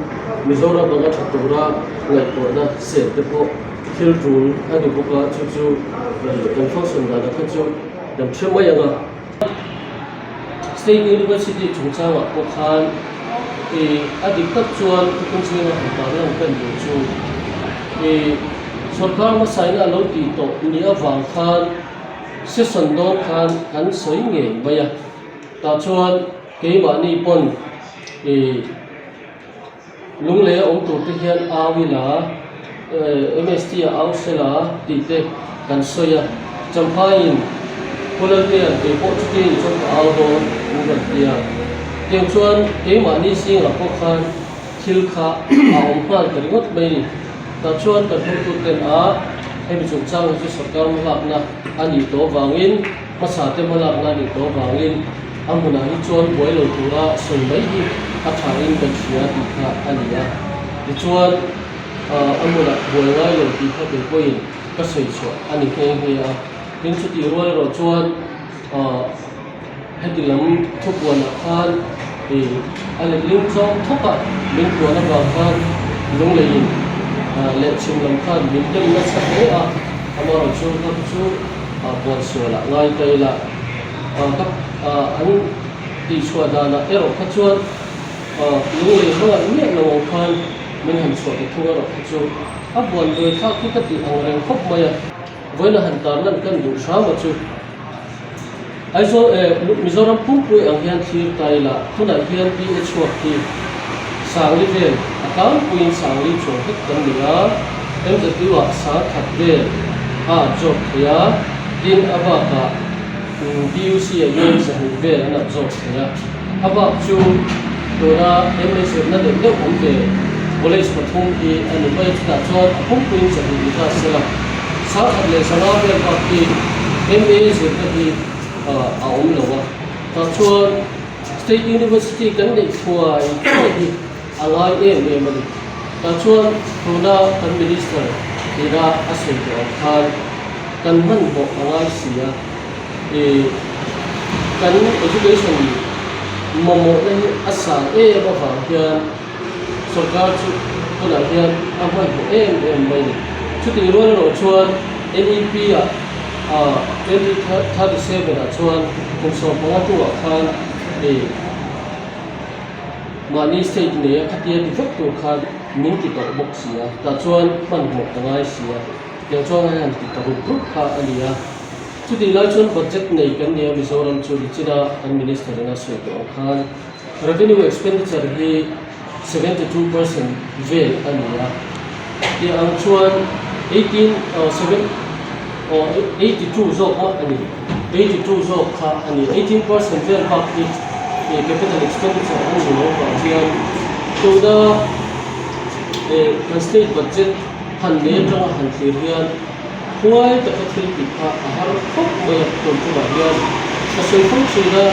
bây giờ là bằng cái tập ra ngày đó là sẽ tập bộ khiêu trốn anh được có chú cần phát sinh ra các chú làm chuyện mấy à State University chúng ta là có khán thì anh được tập chuan thì cũng chỉ là học tập làm cần nhiều chú thì सरकार mà sai là lâu thì tổ nia vàng khán session đó khán khán sấy nghề bây giờ ta chuan cái mà ni pon thì lung lệ ông tổ tiên hiện awi là MST áo xe là tỷ tệ cần xoay champagne volunteer để hỗ trợ tiền cho áo đồ người kia tiếng chuan cái mà ni sinh là có khăn thiếu khá áo hoa cái ngót mây ta chuan cần hỗ trợ tiền em bị trúng trang cho सरकार mà làm na anh đi tổ vàng in mà xã tem mà làm na đi tổ vàng in anh muốn nói chuan buổi lầu thua sân bay đi anh thằng in cần chia đi cả anh đi à đi chuan anh muốn là buổi ngay lầu thì phải được quên các sự chỗ anh đi nghe nghe những chút điều rồi chuan hay thì làm thuốc buồn là khan thì anh lại liên trong thuốc à liên quan đến vào khan lúc này lệ chim làm khan mình đừng mất sắc đấy anh bảo chú buồn sửa lại ngay đây là các anh đi xua ra là error các chuan lúc này không anh biết là khan mình hành sửa thì thua rồi các chú buồn rồi khác cái gì anh đang khóc mày với là hành tán lần cần đủ sáu mà chú ai số Mizoram phúc với anh hiền thì tại là thu đại hiền PH hoặc thì sáng đi về account queen sáng đi chuẩn hết cần nữa em sẽ tiêu hóa sáng thật về job thì din abaka DUC again sẽ về là job thì abak chú tôi đã em sẽ nó được được cũng về police mà thông thì anh bây giờ đã cho phúc queen sẽ đi ra xem sáng thật lệ sáng nào về học thì MA sẽ đi ông lâu à ta cho State University cần để thua thì anh ai em mà ta cho tôi đã cần minister thì đã assist cho anh cần hơn bộ anh ai xí thì cần education mà một cái asa mà phải hiện सरकार तो là hiện anh phải bộ em mình chút thì luôn rồi cho NEP 2037 chuan cùng số phong tu khan để mani state này các tiền đi tu khan mình thì tổ bốc xia ta chuan mình một cái này xia điều cho anh thì tổ group khan anh จุดที่เราชวนบัตเจ็ตในกันเนี่ยมิโซรัมจุดที่น่า administer น่าสวยตัวข้าง revenue expenditure ที่ 72% เวลอันนี้นะที่อันชวน82 zokอันนี้82 zokค่ะอันนี้18% เวลพักที่ capital expenditure อันนี้เราบอกที่อันตัวเstate budget หันเลี้ยงจังหันเสียเรียนหัวแต่ก็ทิ้งติดค่ะอาหารครบเลยตัวตัวเรียนแต่ส่วนของสุดา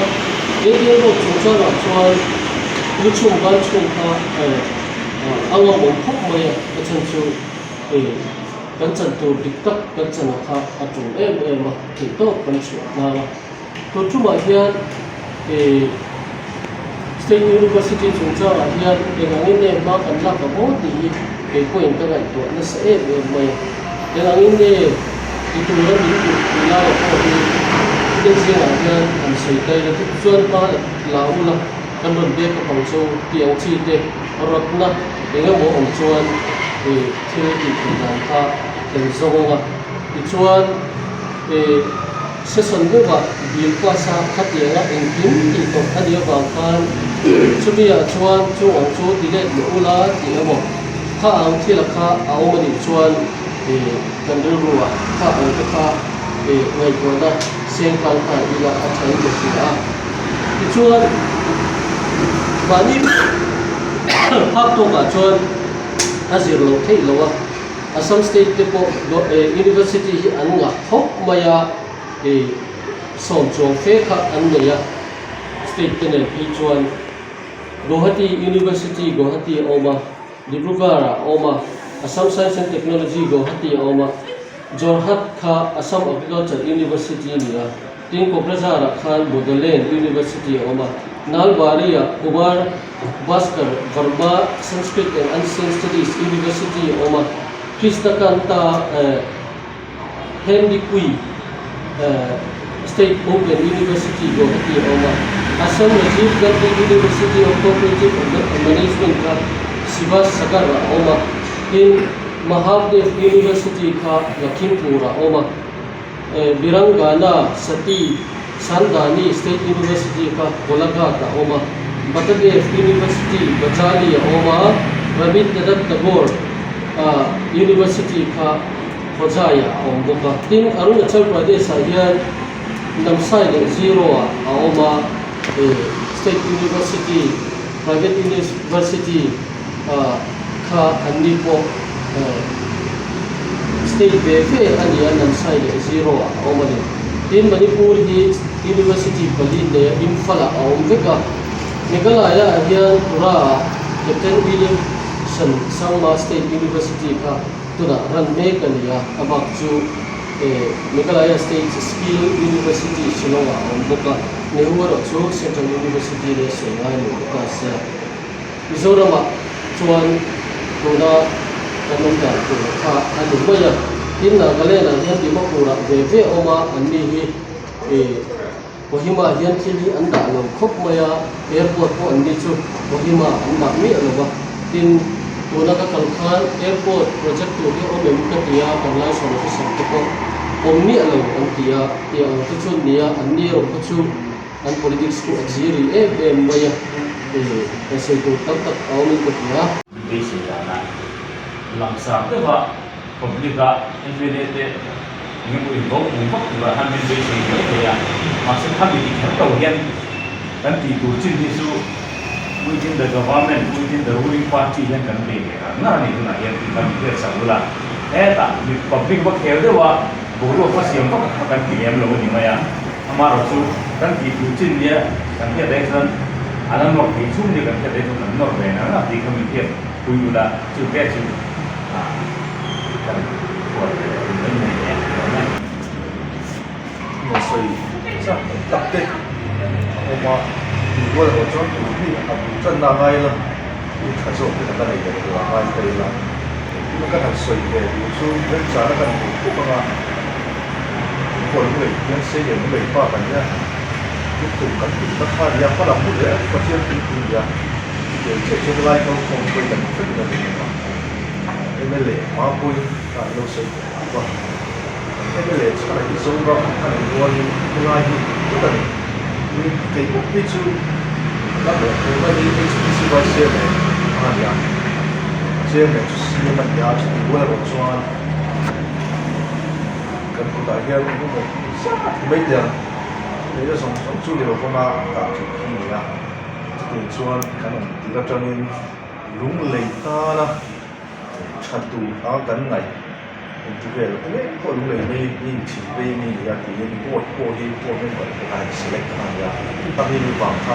เดี๋ยวเราช่วยเราช่วยลูกชมบ้านชมค่ะเอาว่าผมครบเลยก็ฉันช่วยกันฉันตัวดิกตักกันฉันค่ะอาจุมาติดต่อกันช่วยมาตัวชั่วเรียนState University 中招啊，像那个因为马干那个某地给过人个来多，那是没，那个因为一度人民那个过的，这些啊像很谁带的专马老了，跟人别个帮助电器的，รถนะ那个我们专ที่ที่ทางภาคเป็นส่งอ่ะที่ชวนเสษนก็ว่าดีกว่าสาขัดแย้งเองกินที่ตกอันเดียวบางการชุดนี้ชวนช่วงชุดที่เด็กอยู่ละที่เราบอกถ้าเอาที่ราคาเอามาดิชวนกันดูรู้ว่าถ้าเอาที่ค่าเงินตัวนั้นเสียงการขายอีละอาศัยอยู่ที่ละที่ชวนวันนี้ภาคตัวกับชวนอาศัยเราที่เราว่าAssam State Depot University อันงะพบมายาสอนจงเฟค่ะอันเนี่ย State เนี่ยพี่ชวน Guwahati University Guwahati ออกมา Dibrugarh ออกมา Assam Science and Technology Guwahati ออกมา Jorhat ค่ะ Assam Agriculture University เนี่ยทิ้งกบราชาราคัน Bodoland University ออกมา Nalbari Kumar Bhaskar Verma Sanskrit and Ancient Studies University ออกมาKrishna Kanta Henry Kui State Open University Guwahati Oma Assam Rajiv Gandhi University of Cooperative Management ka Siva Sagar Oma in Mahadev University ka Lakhimpur Oma Birangana Sati Sandani State University ka Golaghat Oma Batadev University Bajali Oma Rabindranath Tagore University ค่ะพอใจเอาบุกทิ้งอรุณเชลประเทศไทยนำใส่เด็กซีโร่เอามา State University Private University ค่ะอันนี้พอ State เบฟอันนี้นำใส่เด็กซีโร่เอามาเลยทิ้งมณิปูร์ที่ University ผลิตเนี่ยอิมฟัลเอาเวกเมฆาลายเฮียนตุราเก็บเต็นวิลเลียมSangma State University ค่ะตัวนั้นรันเมกันเนี่ยอาบักจูเมฆาลาย State Skill University ชิโนวาอันบุกเนื้อวัวจู Central University เนี่ยเสียงานอยู่ก็เสียมิโซรัมชวนตัวนั้นกันลงจากตัวค่ะอันนี้ก็ยังทีมนักเล่นนักเรียนที่มาพูดเวออกมาอันนี้วหิมาเรียนที่นี่อันดับหนึ่งครบมาya airport พวกอันนี้จูวหิมาอันดับนี้อะไรวะทีมตัวนักการขน airport project ตัวที่เอาไปมุ่งที่ยาบางรายส่วนที่สังเกตว่าผมนี่อะไรอันที่ยาที่ชุดนี้อันนี้เราก็ชุดอัน politics ก็อัจฉริยะมาyaเตัวตั้งเอาไม่ก็ที่ยาไม่ใช่นะหลังจากที่ว่า public ก็ infiltrate เงินบุญบอกบุญบอกว่าทำเป็นไม่ใช่เยอะเลยมาสักครั้งที่เขาตัวเห็นกันที่ตัวจริงที่สุดwithin the government, within the ruling party ยังกันเองนั่นนี่คือไหนยังกันเรื่องสังละแต่ที่ public ว่าเขียวด้วยว่าบุรุษว่าเสียงก็กันเขียนเราเนี่ยมาทำมาเราสู้กันที่ดูจริงเนี่ยกันที่ได้ส่วนอันนั้นเราที่ชุ่มเนี่ยกันที่ได้ส่วนนั้นเราเป็นนะที่เขามีเทียบคุยอยู่ละชื่อแก่ชื่อกันปวดเป็นยังไงเนี่ย我所以这特别我嘛，如果我做独立啊，真难挨了，你看是我不能干那个对吧？挨可以了，那个很水的，比如说人家那个不干嘛，如果你人些人没办法呢，你ถูกกันถูกค่าเดียวก็เราพูดเลยก็เชื่อถือคุณเดียวเดี๋ยวเชื่อถืออะไรก็คงคุยกันขึ้นกันเลยว่าไม่เละมาคุยกันรู้สึกว่า cái lệ cho cái số đó cái này luôn cái này thì cái này mình cái một cái chú nó được cái này cái chú是关系的啊呀，这个就是我们家就我来做，跟不大家我们没点，你就从处理了方法打出去呀，这个做可能第个专业容累他啦，程度啊跟来。这个过路来没前辈没呀，体验过去没过的还是来看呀，他们网看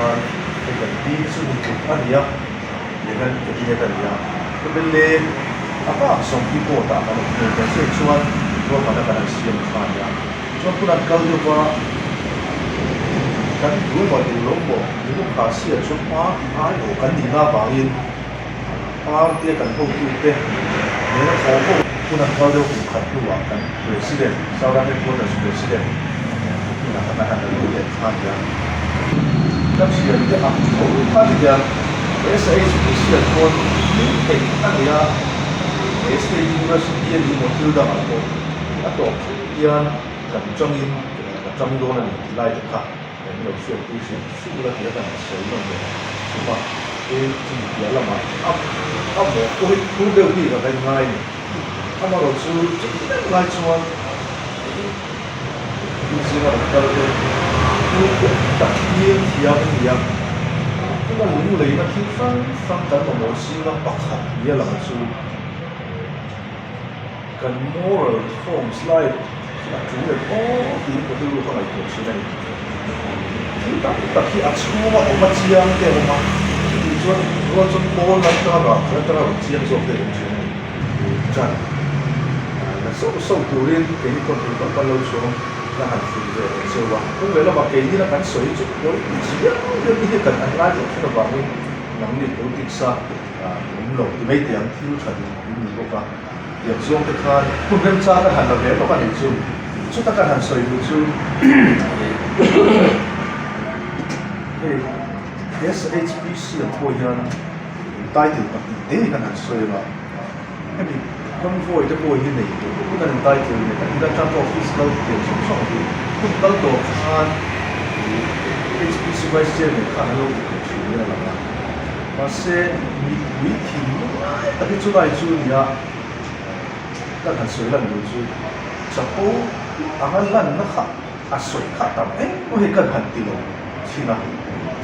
那个第一次你看呀，也跟这些的呀，这边嘞，apa som people tak kan biasa cuan dua pada pada siang kan ya, cuan pun ada kau juga kan dua pada lombo, itu kasih cuma ayo kan di na bangin, dia kan kau tu deh, dia kau pun ada kau juga bukan dua kan presiden, seorang itu pun ada presiden, pun ada dulu deh kan ya, kan siang dia aku kan dia, SHBC pun ini kan ya. ST University di Matilda ako ato yan kamjongin kamjongdo na ni lai ka ni lo shu ku shu la ya da so no ne ma e ti ya la ma mo ko de bi ga dai ngai ama ro chu lai chuan ni si ga da de ku ta ni ya ni ya ko la lu le na ti fan ta mo si na pa kha ya la chu kan moral reforms like chủ đề có thì có tư không phải của sự này chúng ta khi áp dụng vào một chiang cái mà thì cho bố làm cho nó chiang cho cái chuyện này chẳng là sâu tuổi lên cái con thì có bao lâu xuống là hạnh phúc về sâu vào không phải là mà cái gì là cắn sỏi chút đối chỉ biết cái cần ăn lại rồi nó vào cái nắm được đối tích xa đúng rồi thì mấy tiếng thiếu chuẩn những người cóอย่างช่วงที่เขาคุณเริ่มสร้างอาหารเราแล้วก็การช่วงชุดอาหารสวยดูช่วงSHBC 的托样带的吧，การอาหารสวยละให้มีคนโวยจะโวยที่ไหนคุณการ带的เนี่ยการที่เราทำออฟฟิศเราเปลี่ยนช่องที่คุณตั้งตัวทาน HBC Vice Chairman ข้าเราช่วยเนี่ยละนะมาเสียมีวิธีแต่ที่ช่วยช่วยเนี่ย那很水冷的就，就好，阿个冷那下，阿水下淡，我係跟很啲咯，是啦，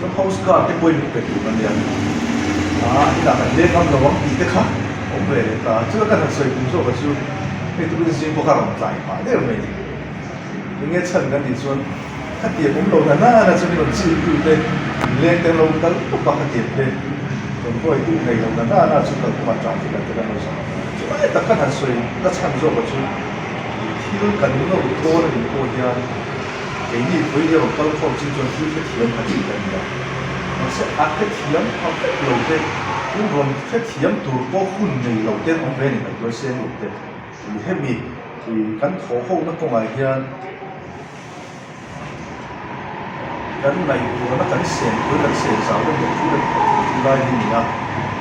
咁 postcard 啲杯唔俾咁樣，你嗱係你咁就往啲的卡，我唔係啦，即係跟很水工作嘅就，你都唔知不可能在嘛，呢個未，你嘅趁緊啲說，佢哋咁老那就呢個知道咧，你嘅老等都白佢哋咧，咁嗰啲嚟老那就咁話賺啲嘅咁樣上。但看水，那唱作我就，听感觉那么多的国家，给你回了包括这种就是体验很简单的，我是啊，个体验好老的，我们个体验多包括你老的，我们你很多些老的，你还没，你跟头后那个外边，跟来我那跟线，我跟线上那个出来的你啊，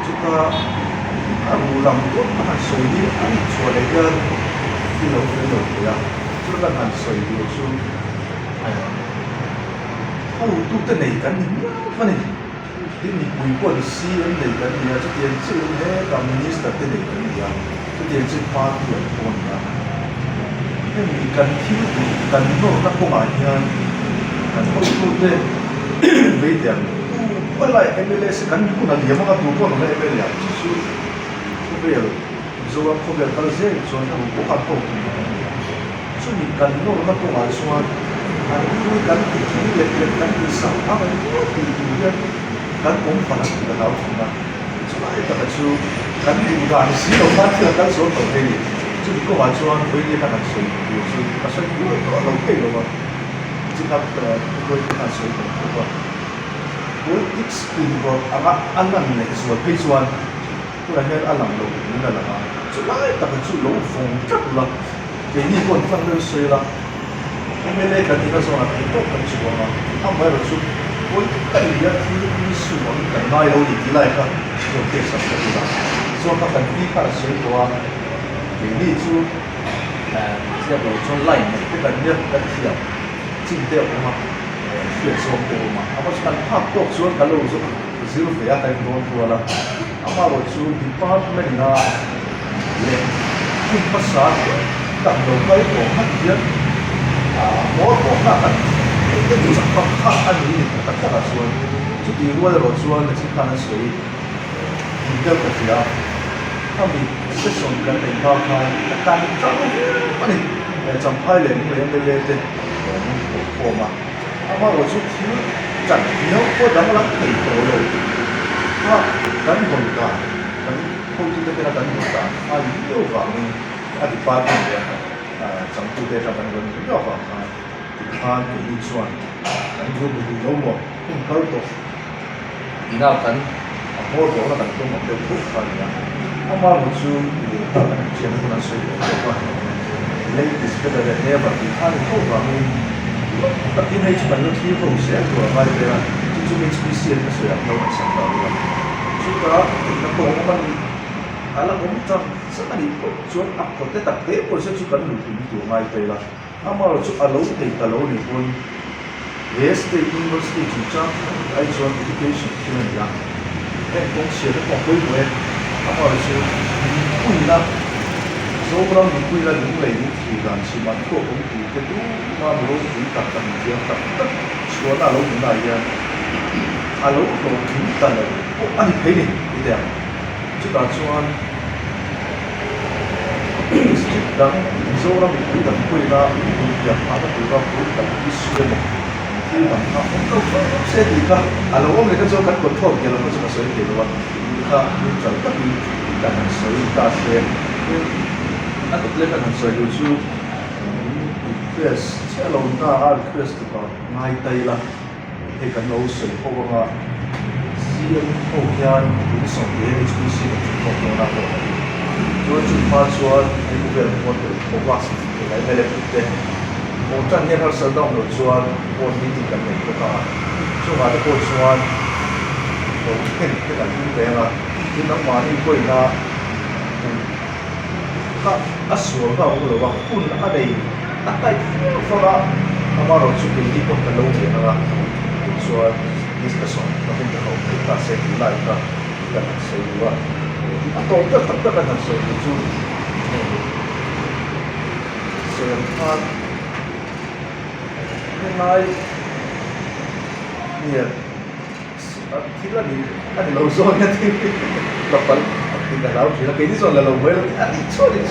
这个。ang ulam ko ang soy din ang suwala yan ilaw ya so lang ang soy din so tu ta này kan ni ma ni din ni pui ko ni si an nei kan ni chu tian chu he kam minister te nei kan ya chu tian chu party an ko ni ya ni kan thi kan no na ko ma yan kan ko tu te ve tian wala MLS kan ko na liya mga tu ko na MLS chu Pero, so ang cover kasi so ang bukat po. So ni kan no na po nga so ang kan ni kan isa ang ni kan kung para sa tao na. So ay ta so kan ni ga si o pa ta kan so to ni. So di ko wa so ang pwede ka na so. So kasi ko ano kayo ba. So ka ko ka so ko. Politics ko ang ni so page 1不然阿郎路那了嘛，就来大概就老风急了，给你滚放热水了，因为那个地方说啊，你都很喜欢嘛，他买了就我带你要去你是我们等那有你来看，就介绍的对吧？说他很低价的水果啊，给你就เสียบชนไหลที่กันเนี่ยกันเทียบจริงเดียวมาเสียส่งเดียวมาเอามาภาพตกส่วนกันรู้สึกซื้อเฟียแต่โดนตัวละเอามาว่าชูดิพาร์ตเมนต์นะเลยที่ภาษาต่างโลกไปของฮันเดียหมอของนักกันที่ดูสักพักอันนี้แต่ก็ส่วนจุดที่รู้ว่าเราส่วนที่การสวยที่เดียวกับที่เราถ้ามีเส้นส่วนกันในภาพการจับมันจำให้เลยไม่ยังไม่เลยแต่โอ้มาเอามาว่าชุดที่จัดเนี้ยก็ดังลักติดตัวเลยว่ากันคนกันกันคนที่จะเป็นกันคนกันอ่ะเยอะกว่านี้อ่ะที่ป้าเป็นเนี่ยจังตัวเด็กกันคนเยอะกว่าที่ข้าที่ดีส่วนกันดูดูโลกเขาตัวอีน่ากันพอตัวกันตัวมันเป็นทุกข์กันนะเอามาว่าชุดเชื่อมันน่าสวยกว่าเลยที่สุดเลยเนี่ยแบบที่ข้าที่เขาว่ามีแต่ที่ให้ฉันรู้ที่ผมเสียตัวไปเลยนะที่จะมีสปีชีส์ที่สวยเราสังเกตว่าสุดท้ายนักโทษมันอะไรผมจำสักนิดส่วนอักขระแต่ตัดเตะคนเสียชุดกันหลุดตัวไม่ไปละอามาเราชุดอารมณ์เด็กตลอดนี่คนเวสต์ยูนิเวอร์ซิตี้จุดจ้าไอ้ส่วน education ที่มันยังเอ็งคงเสียแต่ของคุยเว้ยอามาเราชุดคุยนะโซ่เราหนีคุยแล้วหนีเลยหนีที่กันชิมันก็คงที่จะดูมาเราคุยตัดกันเดียวตัดส่วนอารมณ์ไหนยังอารมณ์เราถึงตลอดอันนี้เพลินอีเดียชุดอาส่วนชุดดังโซ่เราหนีคุยตัดคุยนะอย่างมาตัดคุยเราคุยตัดที่สุดเลยที่มันเขาเสร็จอีกแล้วอารมณ์เลยก็โซ่กันกดท่อเกี่ยวกับจะมาสวยเกี่ยวกับข้ามีจังก็มีการสวยตาเสียอันนี้เล็กกันสวยดูชูเพื่อเชื่อเราหน้าอาร์เพื่อสุดท้ายง่ายใจละให้กันเราสวยเพราะว่าเสียงโอ้ยานดูส่งเดลิสปีซีของเราหน้าตัวตัวจุดมาชวนให้ผู้เรียนคนเดียวพบว่าสิ่งไหนไม่เล็กเด็กโอ้จันเนี่ยเราสะดวกเราชวนคนนี้ที่กันเองก็ได้ช่วงมาที่คนชวนโอ้เห็นที่กันที่เดียวละที่น้องมาที่คุยนะถ้าอัศวก็รู้ว่าคุณอะไรตั้งใจฟังอามาเราชุดนี้ก็จะรู้เองนะส่วนดิสคัสชั่นเราเป็นเขาเป็นการเสกไลฟ์กันเสกว่าอันต่อไปตั้งแต่กันเสกชุดเสกท่านในเนี่ยที่เราดีอันนี้เราโซนเนี่ยที่เราไปtidak tahu sih, kayak ini soal lalu baru, soal yang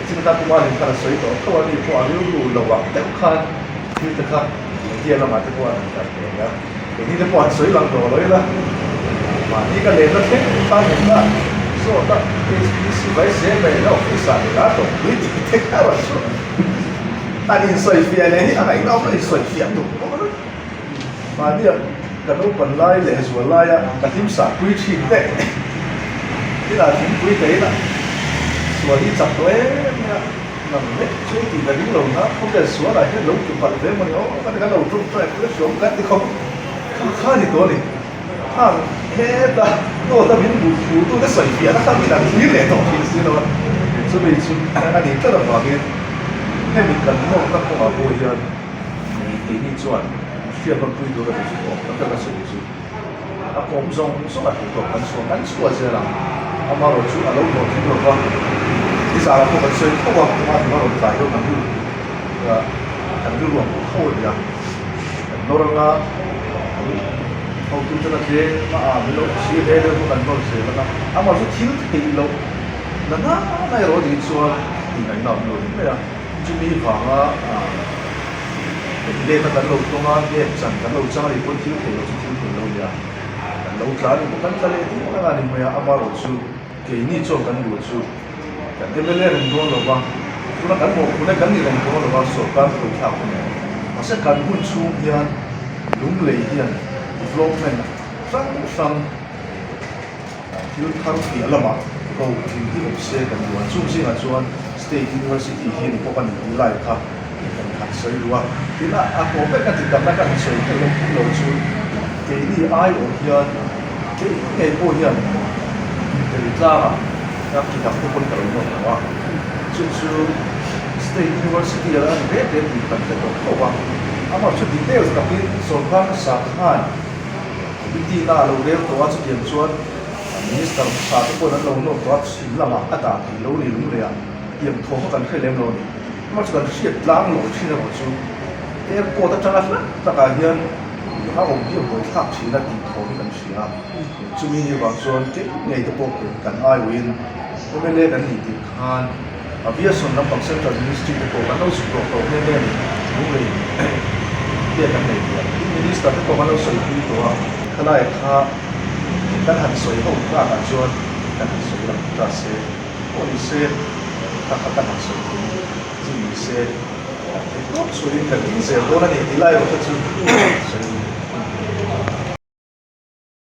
cerita kemarin karena soal itu, kalau di puan itu lawak tekan, itu tekan, dia lama tekan, ya, ini di puan soal lang dulu lah, ini kan lewat sih, kan enggak, soal tak, isi baik sih, baik lah, bisa lah, tuh, itu tekan lah, tadi soal fian ini, anak ini apa soal fian tuh, mana dia kalau penlai les walai ya, katim sakui cinta. Thế là chính quý tế là xua đi chặt tối nằm đấy chứ thì là những lồng nó không thể xua lại hết lồng chụp phật thế mà nó cái lồng trung phải cứ xuống cái thì không khá thì tối này hết là tôi ta biến bù tôi đã sợi phía nó ta bị làm như lệ tổ thì xưa rồi số bị xuống anh ấy rất là hòa biến thế mình cần nó các con học bồi giờ thì đi chuẩn phía con quý tôi là phải chụp nó rất là sợi xuống cũng dùng số là thủ tục cắn xua giờ làอามาเราชูอารมณ์เราที่เราว่าที่สารพัดมันเชื่อเขาว่ามาถึงเราใจเรามันดูกันดูรวมเข้าเลยอ่ะโนรังละเขาตุ้งจะนั่งเองมาไม่รู้ชีวิตเรื่องกันโน้ตเสียแล้วนะอามาชูทิ้งที่เรานั่นนะในรถดีชัวร์ที่ไหนเราไม่รู้ไม่อ่ะจุดนี้ฟังอ่ะเด็กกันเราตรงนั้นเด็กจังกันเราจังเลยคนทิ้งที่เราทิ้งที่เราเนี่ยเราคลาดบุกันทะเลที่นั่นนี่มันอามาเราชูเกี่ยนี่ชอบกันอยู่ชูแต่เดี๋ยวเรื่องโดนเราบ้างคุณนักการเมืองคุณนักการเมืองโดนเราบ้างสอบการตัวข่าวเนี่ยมันจะการหุ่นชูยันลุงเลยยันฟลอมเมนฟังที่ทางที่ละมาเขาที่ผมเชื่อกันอยู่ช่วงที่งานชวน State University ที่พวกกันอยู่ไล่ครับกันขัดสวยด้วยที่น่ะอาผมไปกันติดตามกันสวยที่เราชูเกี่ยนี่ไอ้โอยันเกี่ยโอยันเดี๋ยวจ้าครับที่ทำทุกคนกระโดดว่า chu State University ala ve te ni kan te ko wa ama chu details ka pin so kan sa khan biti na lo re to wa chu tiam chuan minister sa to ko na lo no to sin lama ata ki lo ni lu le ya tiam tho kan khelem lo ni ma chu kan hriat tlang lo thi na chu airport ta changa ta ka hian ha om hi bo thap thi na ti tho ni kan hria chu mi ni wa chuan ke nei to po kan ai win MLA kan ni ti khan aviation lampang central ministry te ko kan lo su to ne ne lu le dia kan nei dia minister te ko kan lo soi pi to a khala e kha kan han soi ho ka ka chuan kan han soi lam ta se police ka ka kan soi ji se ko soi kan tin se do na ni ti lai ro chu